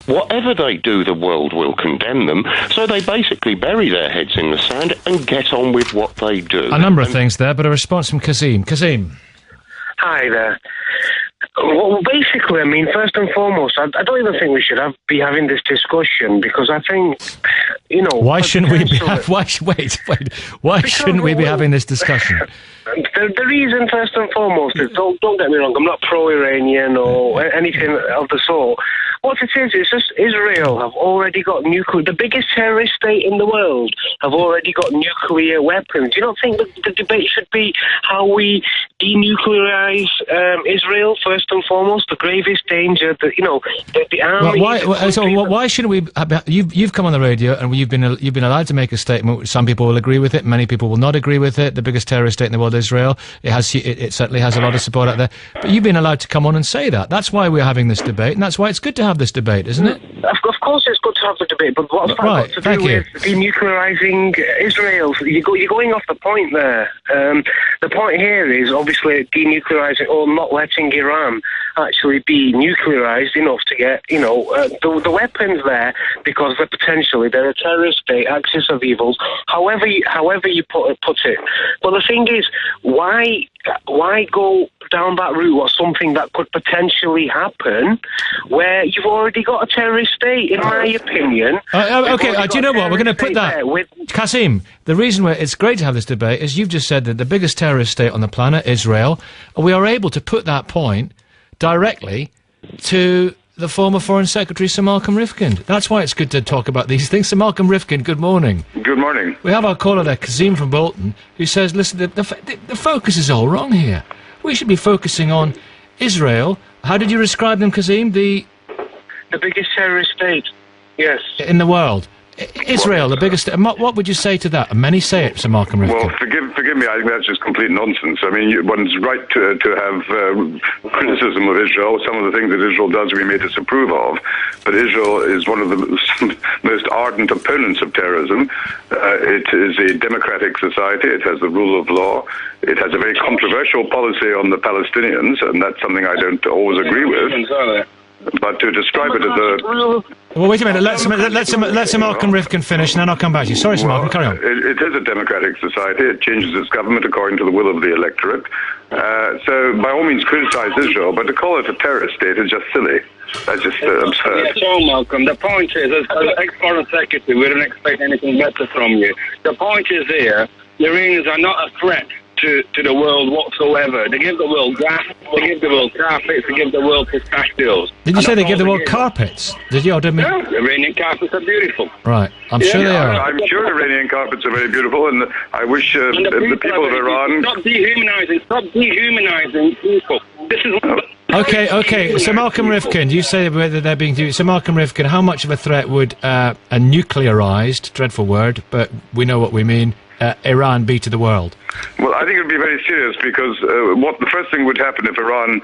whatever they do, the world will condemn them. So they basically bury their heads in the sand and get on with what they do. A number of things there, but a response from Kazim. Kazim. Hi there. Well, basically, I mean, first and foremost, I don't even think we should be having this discussion, because I think, you know... Why shouldn't we be... Why shouldn't we be having this discussion? The reason, first and foremost, is, don't get me wrong, I'm not pro-Iranian or anything of the sort. What it is just Israel have already got nuclear... The biggest terrorist state in the world have already got nuclear weapons. Do you not think that the debate should be how we denuclearize Israel, first and foremost? The gravest danger, the army... Why shouldn't we... You've come on the radio and you've been allowed to make a statement. Some people will agree with it, many people will not agree with it. The biggest terrorist state in the world, Israel, it certainly has a lot of support out there. But you've been allowed to come on and say that. That's why we're having this debate, and that's why it's good to have this debate, isn't it? Of course it's good to have the debate, but what's that got to do with denuclearising Israel? You're going off the point there. The point here is obviously denuclearising or not letting Iran actually be nuclearised enough to get, the weapons there, because they're a terrorist state, axis of evils, however you put it. But the thing is, why go down that route or something that could potentially happen where you've already got a terrorist state, in my opinion. Okay, do you know what? We're going to put that... Kasim, the reason it's great to have this debate is you've just said that the biggest terrorist state on the planet, Israel, and we are able to put that point directly to the former Foreign Secretary, Sir Malcolm Rifkind. That's why it's good to talk about these things. Sir Malcolm Rifkind, good morning. Good morning. We have our caller there, Kazim from Bolton, who says, listen, the focus is all wrong here. We should be focusing on Israel. How did you describe them, Kazim? The biggest terrorist state, yes. In the world. Israel, the biggest... What would you say to that? And many say it, Sir Malcolm Rifkind. Well, forgive me, I think that's just complete nonsense. I mean, one's right to have criticism of Israel. Some of the things that Israel does we may disapprove of, but Israel is one of the most ardent opponents of terrorism. It is a democratic society. It has the rule of law. It has a very controversial policy on the Palestinians, and that's something I don't always agree with. But to describe it as a... Well, wait a minute. Let Sir Malcolm Rifkind finish, and then I'll come back to you. Sorry, Sir Malcolm, carry on. It is a democratic society. It changes its government according to the will of the electorate. So, by all means, criticise Israel, but to call it a terrorist state is just silly. That's just absurd. Yes, so, Malcolm, the point is, as ex-foreign secretary, we don't expect anything better from you. The point is here, the Iranians are not a threat to the world whatsoever. They give the world grass, they give the world carpets, they give the world pistachios. Did you say they give the world carpets? Did you? Or didn't no, the Iranian carpets are beautiful. Right, I'm sure they are. I'm sure Iranian carpets are very beautiful, and I wish the people of Iran... Stop dehumanizing people. This is... Okay, Sir Malcolm Rifkind, you say whether they're being... Sir Malcolm Rifkind, how much of a threat would a nuclearised, dreadful word, but we know what we mean, Iran be to the world? Well, I think it would be very serious, because the first thing would happen if Iran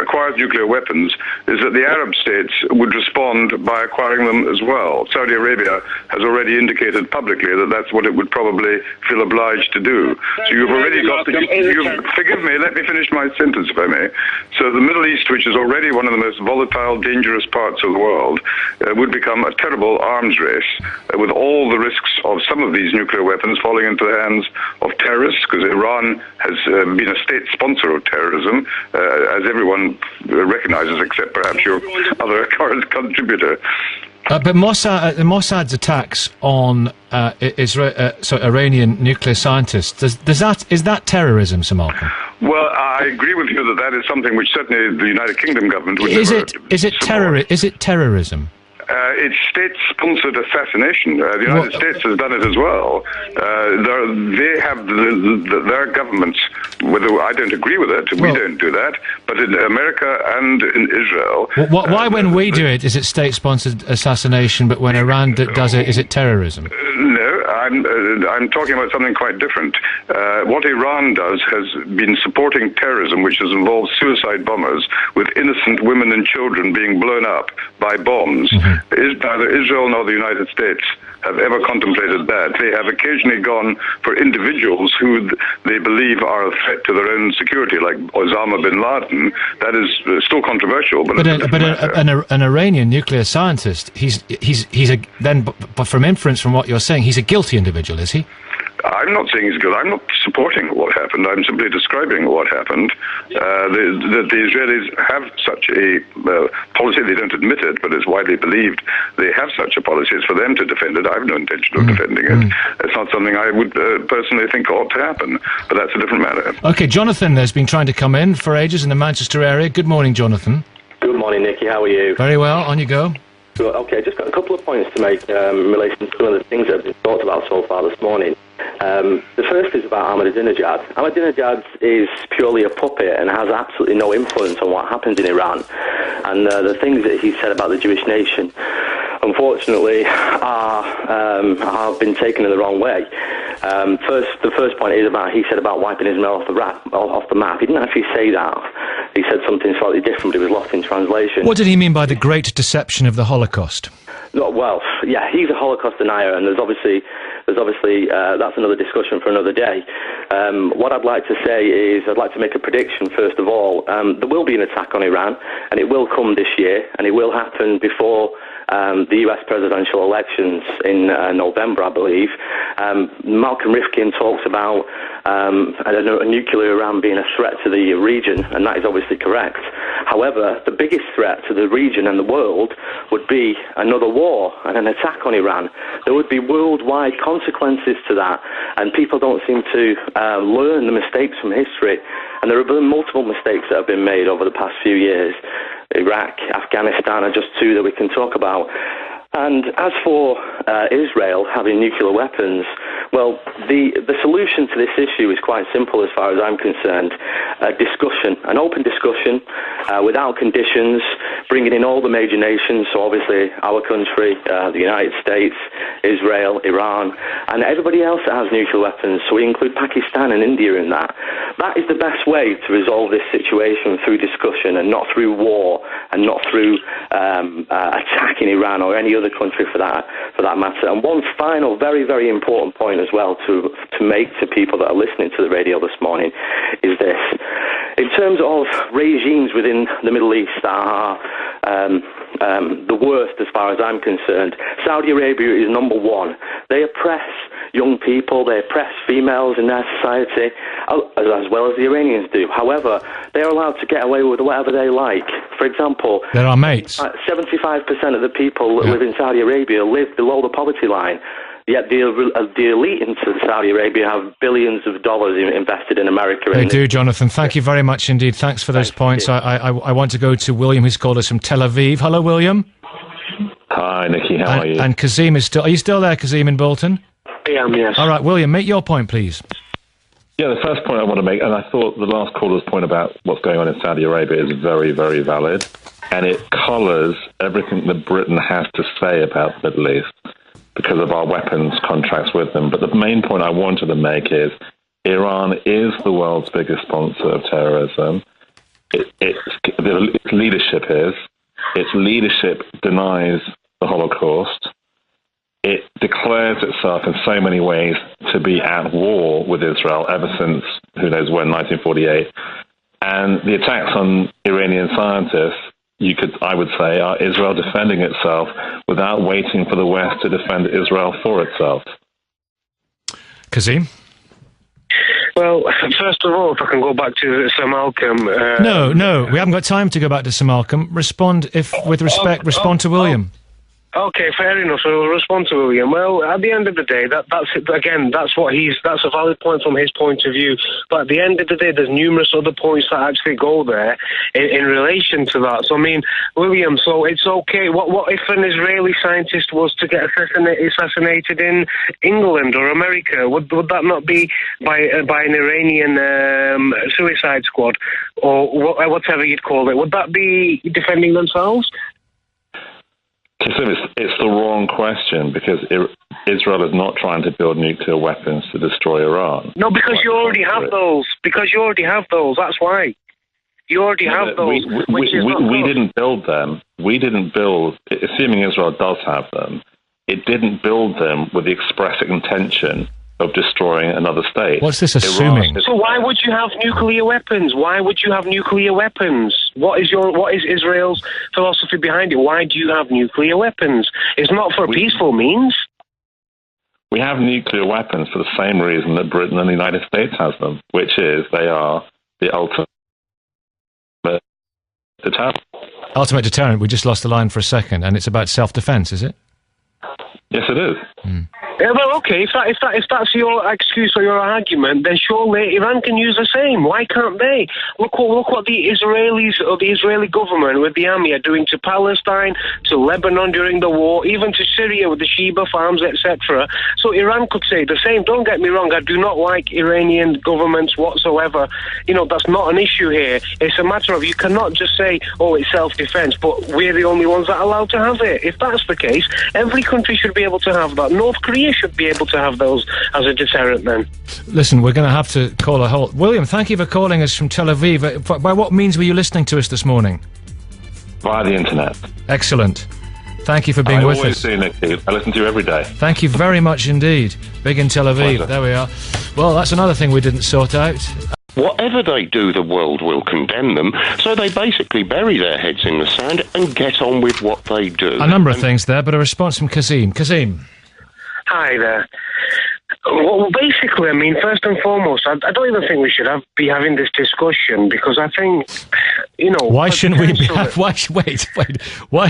acquired nuclear weapons is that the Arab states would respond by acquiring them as well. Saudi Arabia has already indicated publicly that that's what it would probably feel obliged to do. So you've already got forgive me, let me finish my sentence if I may. So the Middle East, which is already one of the most volatile, dangerous parts of the world, would become a terrible arms race with all the risks of some of these nuclear weapons falling into the hands of terrorists, because Iran has been a state sponsor of terrorism, as everyone recognizes, except perhaps your other current contributor. But Mossad's attacks on Iranian nuclear scientists, is that terrorism, Sir Malcolm? Well, I agree with you that is something which certainly the United Kingdom government would Is it terrorism? It's state-sponsored assassination. The United States has done it as well. They have their governments, whether I don't agree with it, we don't do that, but in America and in Israel... Why when we do it, is it state-sponsored assassination, but when Iran does it, is it terrorism? No, I'm talking about something quite different. What Iran does has been supporting terrorism, which has involved suicide bombers with innocent women and children being blown up by bombs. Neither Israel nor the United States have ever contemplated that. They have occasionally gone for individuals who they believe are a threat to their own security, like Osama bin Laden. That is still controversial. But an Iranian nuclear scientist, but from inference from what you're saying, he's a guilty individual, is he? I'm not saying he's good. I'm not supporting what happened. I'm simply describing what happened. The Israelis have such a policy. They don't admit it, but it's widely believed they have such a policy. It's for them to defend it. I have no intention of defending it. It's not something I would personally think ought to happen, but that's a different matter. Okay, Jonathan has been trying to come in for ages in the Manchester area. Good morning, Jonathan. Good morning, Nicky. How are you? Very well. On you go. Good. Okay, just got a couple of points to make in relation to some of the things that have been talked about so far this morning. The first is about Ahmadinejad. Ahmadinejad is purely a puppet and has absolutely no influence on what happens in Iran. And the things that he said about the Jewish nation, unfortunately, have been taken in the wrong way. The first point is he said about wiping Israel off the map. He didn't actually say that. He said something slightly different, but it was lost in translation. What did he mean by the great deception of the Holocaust? Well, yeah, he's a Holocaust denier, and there's obviously that's another discussion for another day. What I'd like to say is I'd like to make a prediction, first of all. There will be an attack on Iran, and it will come this year, and it will happen before the US presidential elections in November, I believe. Malcolm Rifkin talks about a nuclear Iran being a threat to the region, and that is obviously correct. However, the biggest threat to the region and the world would be another war and an attack on Iran. There would be worldwide consequences to that, and people don't seem to learn the mistakes from history. And there have been multiple mistakes that have been made over the past few years. Iraq, Afghanistan are just two that we can talk about. And as for Israel having nuclear weapons, well, the solution to this issue is quite simple as far as I'm concerned. Discussion, an open discussion without conditions, bringing in all the major nations, so obviously our country, the United States, Israel, Iran, and everybody else that has nuclear weapons, so we include Pakistan and India in that. That is the best way to resolve this situation, through discussion and not through war and not through attacking Iran or any other country for that matter. And one final, very, very important point as well to make to people that are listening to the radio this morning is this. In terms of regimes within the Middle East that are the worst as far as I'm concerned, Saudi Arabia is number one. They oppress young people, they oppress females in their society, as well as the Iranians do. However, they are allowed to get away with whatever they like. For example, they're our mates. 75% of the people that live in Saudi Arabia live below the poverty line. Yet the elite in Saudi Arabia have billions of dollars invested in America. They do, Jonathan. Thank you very much indeed. Thanks for those points. I want to go to William, who's called us from Tel Aviv. Hello, William. Hi, Nicky. How are you? And Kazim is still... Are you still there, Kazim, in Bolton? I am, yes. All right, William, make your point, please. Yeah, the first point I want to make, and I thought the last caller's point about what's going on in Saudi Arabia is very, very valid, and it colours everything that Britain has to say about the Middle East because of our weapons contracts with them. But the main point I wanted to make is Iran is the world's biggest sponsor of terrorism. Its leadership denies the Holocaust. It declares itself in so many ways to be at war with Israel ever since, who knows when, 1948. And the attacks on Iranian scientists, I would say, are Israel defending itself without waiting for the West to defend Israel for itself. Kazim? Well, first of all, if I can go back to Sir Malcolm... No, we haven't got time to go back to Sir Malcolm. Respond to William. Okay, fair enough. So we'll respond to William. Well, at the end of the day, that's a valid point from his point of view. But at the end of the day, there's numerous other points that actually go there in relation to that. So I mean, William, so it's okay. What if an Israeli scientist was to get assassinated in England or America? Would that not be by an Iranian suicide squad or whatever you'd call it? Would that be defending themselves? It's the wrong question because Israel is not trying to build nuclear weapons to destroy Iran. No, because you already have those. Because you already have those. That's why. You already have those. We didn't build them. We didn't build, assuming Israel does have them, it didn't build them with the express intention of destroying another state. What's this assuming? So why would you have nuclear weapons? Why would you have nuclear weapons? What is Israel's philosophy behind it? Why do you have nuclear weapons? It's not for peaceful means. We have nuclear weapons for the same reason that Britain and the United States has them, which is they are the ultimate deterrent. Ultimate deterrent. We just lost the line for a second, and it's about self-defense, is it? Yes, it is. Mm. Yeah, well, okay, if that's your excuse or your argument, then surely Iran can use the same. Why can't they? Look what the Israelis or the Israeli government with the army are doing to Palestine, to Lebanon during the war, even to Syria with the Sheba farms, etc. So Iran could say the same. Don't get me wrong, I do not like Iranian governments whatsoever. You know, that's not an issue here. It's a matter of you cannot just say, oh, it's self-defense, but we're the only ones that are allowed to have it. If that's the case, every country should be able to have that. North Korea should be able to have those as a deterrent then. Listen, we're going to have to call a halt. William, thank you for calling us from Tel Aviv. By what means were you listening to us this morning? Via the internet. Excellent. Thank you for being with us. I always do, Nicky. I listen to you every day. Thank you very much indeed. Big in Tel Aviv. Pleasure. There we are. Well, that's another thing we didn't sort out. Whatever they do, the world will condemn them, so they basically bury their heads in the sand and get on with what they do. A number of things there, but a response from Kazim. Kazim. Hi there. Well, basically, I mean, first and foremost, I don't even think we should be having this discussion because I think, you know... Why shouldn't we be... Why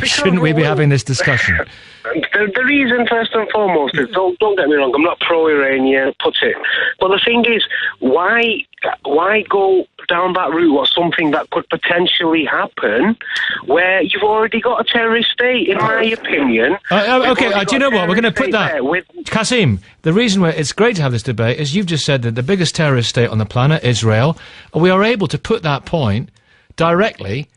shouldn't we be having this discussion? The reason, first and foremost, is, don't get me wrong, I'm not pro-Iranian, put it. But the thing is, why go down that route or something that could potentially happen where you've already got a terrorist state, in my opinion. Okay, do you know what? We're going to put that... Kasim, the reason why it's great to have this debate is you've just said that the biggest terrorist state on the planet, Israel, we are able to put that point directly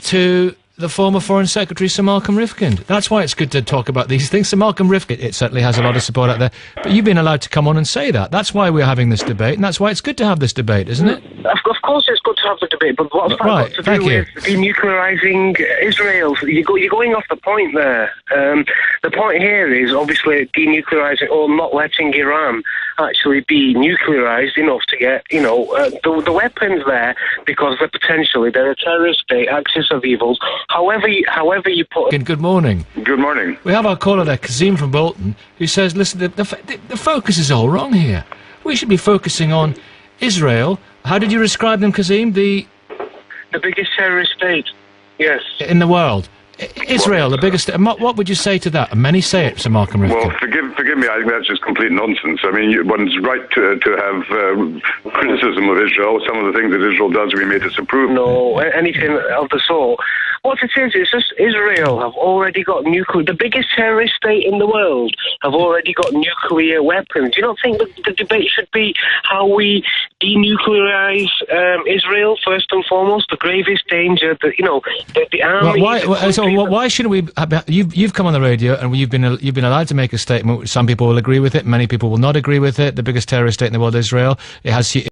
to the former Foreign Secretary, Sir Malcolm Rifkind. That's why it's good to talk about these things. Sir Malcolm Rifkind, it certainly has a lot of support out there, but you've been allowed to come on and say that. That's why we're having this debate, and that's why it's good to have this debate, isn't it? Of course it's good to have the debate, but what's that got to do with denuclearising Israel? You're going off the point there. The point here is obviously denuclearising or not letting Iran actually be nuclearised enough to get, you know, the weapons there because they're a terrorist state, axis of evils. However you put it. Good morning. Good morning. We have our caller there, Kazim from Bolton, who says, listen, the focus is all wrong here. We should be focusing on Israel. How did you describe them, Kazim? The biggest terrorist state, yes. In the world. Israel, the biggest... What would you say to that? Many say it, Sir Malcolm Rifkind. Well, forgive me, I think that's just complete nonsense. I mean, one's right to have criticism of Israel. Some of the things that Israel does we may disapprove. No, anything of the sort. What it is, it's just Israel have already got nuclear... The biggest terrorist state in the world have already got nuclear weapons. You don't think that the debate should be how we denuclearize Israel, first and foremost? The gravest danger, the army... Why shouldn't we? You've come on the radio and you've been allowed to make a statement. Some people will agree with it. Many people will not agree with it. The biggest terrorist state in the world, Israel. It has